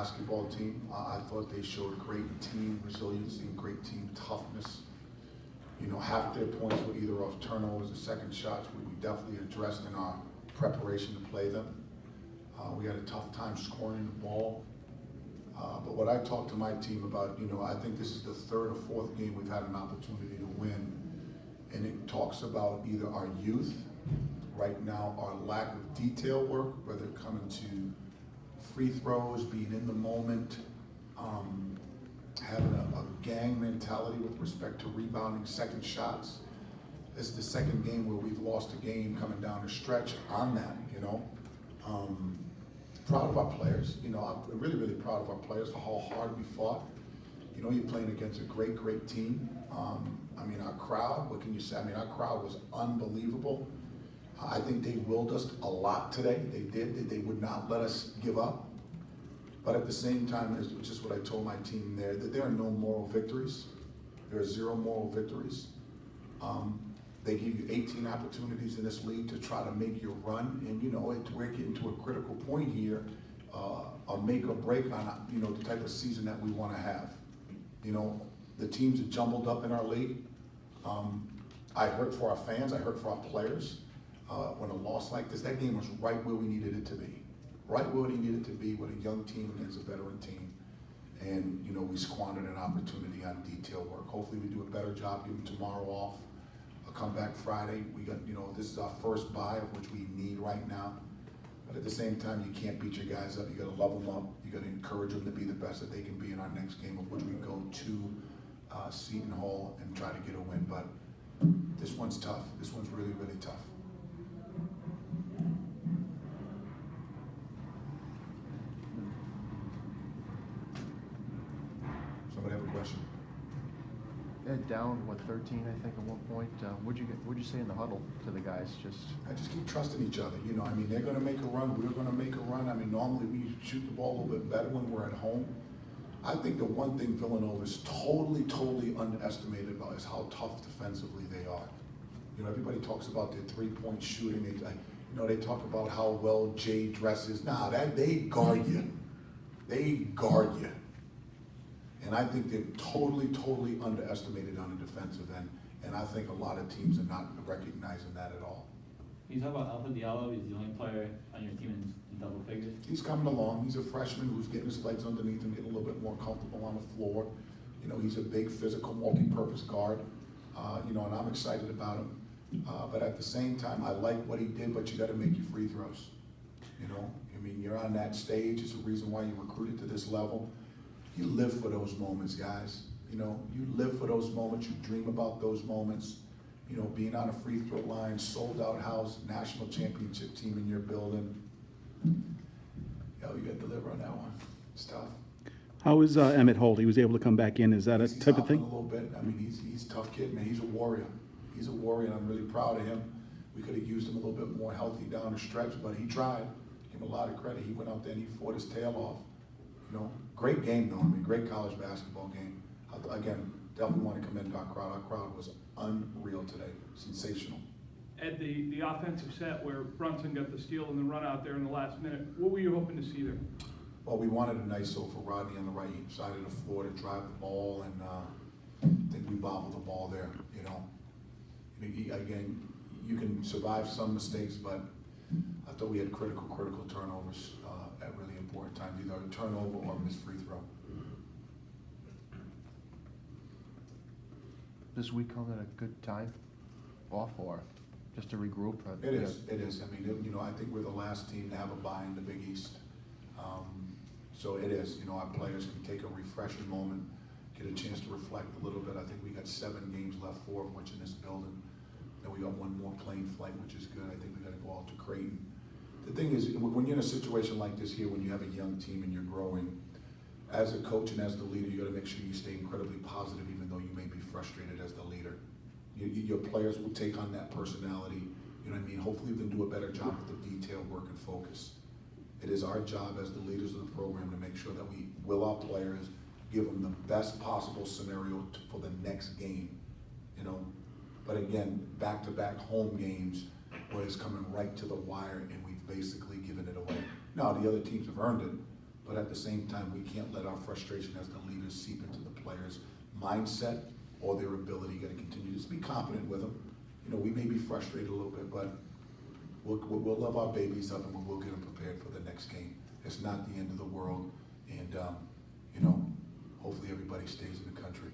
basketball team. I thought they showed great team resiliency and great team toughness. You know, half their points were either off turnovers or second shots, which we definitely addressed in our preparation to play them. We had a tough time scoring the ball. But what I talked to my team about, you know, I think this is the third or fourth game we've had an opportunity to win. And it talks about either our youth, right now our lack of detail work, whether coming to free throws, being in the moment, having a gang mentality with respect to rebounding second shots. It's the second game where we've lost a game coming down the stretch on that, you know. Proud of our players, you know, I'm really, really proud of our players for how hard we fought. You know, you're playing against a great, great team. I mean, our crowd, what can you say? I mean, our crowd was unbelievable. I think they willed us a lot today. They did. They would not let us give up. But at the same time, which is what I told my team there, that there are no moral victories. There are 0 moral victories. They give you 18 opportunities in this league to try to make your run, and you know we're getting to a critical point here, a make or break on you know the type of season that we want to have. You know, the teams are jumbled up in our league. I hurt for our fans. I hurt for our players. When a loss like this, that game was right where we needed it to be, right where we needed to be with a young team against a veteran team, and you know we squandered an opportunity on detail work. Hopefully, we do a better job giving tomorrow off. Come back Friday. We got, you know, this is our first bye, of which we need right now. But at the same time, you can't beat your guys up. You got to level them up. You got to encourage them to be the best that they can be in our next game, of which we go to Seton Hall and try to get a win. But this one's tough. This one's really, really tough. Somebody have a question? Down, 13, I think, at one point. What'd you say in the huddle to the guys? I just keep trusting each other. You know, I mean, they're going to make a run. We're going to make a run. I mean, normally we shoot the ball a little bit better when we're at home. I think the one thing Villanova is totally underestimated about is how tough defensively they are. You know, everybody talks about their three-point shooting. They talk about how well Jay dresses. Nah, they guard you. They guard you. And I think they're totally underestimated on the defensive end. And I think a lot of teams are not recognizing that at all. You talk about Alpha Diallo. He's the only player on your team in double figures. He's coming along. He's a freshman who's getting his legs underneath him, getting a little bit more comfortable on the floor. You know, he's a big physical, multi-purpose guard. You know, and I'm excited about him. But at the same time, I like what he did, but you got to make your free throws. You know, I mean, you're on that stage. It's a reason why you recruited to this level. You live for those moments, guys. You know, you live for those moments. You dream about those moments. You know, being on a free throw line, sold out house, national championship team in your building. Yo, you got to deliver on that one. It's tough. How is Emmett Holt? He was able to come back in. Is that a He's type of thing? A little bit. I mean, he's a tough kid, man. He's a warrior. He's a warrior, and I'm really proud of him. We could have used him a little bit more healthy down the stretch, but he tried. Give him a lot of credit. He went out there and he fought his tail off. You know, great game though. I mean, great college basketball game. Again, definitely want to commend our crowd. Our crowd was unreal today. Sensational. At the offensive set where Brunson got the steal and the run out there in the last minute, what were you hoping to see there? Well, we wanted a nice for Rodney on the right side of the floor to drive the ball, and I think we bobbled the ball there. You know, again, you can survive some mistakes, but I thought we had critical turnovers at really important times, either a turnover or a missed free throw. This week come at a good time off, or just to regroup? It is. I mean, you know, I think we're the last team to have a bye in the Big East. So it is. You know, our players can take a refreshing moment, get a chance to reflect a little bit. I think we got 7 games left, 4 of which in this building. And we got 1 more plane flight, which is good. I think we got to go out to Creighton. The thing is, when you're in a situation like this here, when you have a young team and you're growing, as a coach and as the leader, you got to make sure you stay incredibly positive, even though you may be frustrated as the leader. Your players will take on that personality. You know what I mean? Hopefully, we can do a better job with the detailed work and focus. It is our job as the leaders of the program to make sure that we will our players, give them the best possible scenario for the next game. You know, but again, back-to-back home games where it's coming right to the wire and we've basically given it away. Now, the other teams have earned it, but at the same time, we can't let our frustration as the leaders seep into the players' mindset or their ability to continue. Just be confident with them. You know, we may be frustrated a little bit, but we'll love our babies up and we'll get them prepared for the next game. It's not the end of the world, and you know, hopefully everybody stays in the country.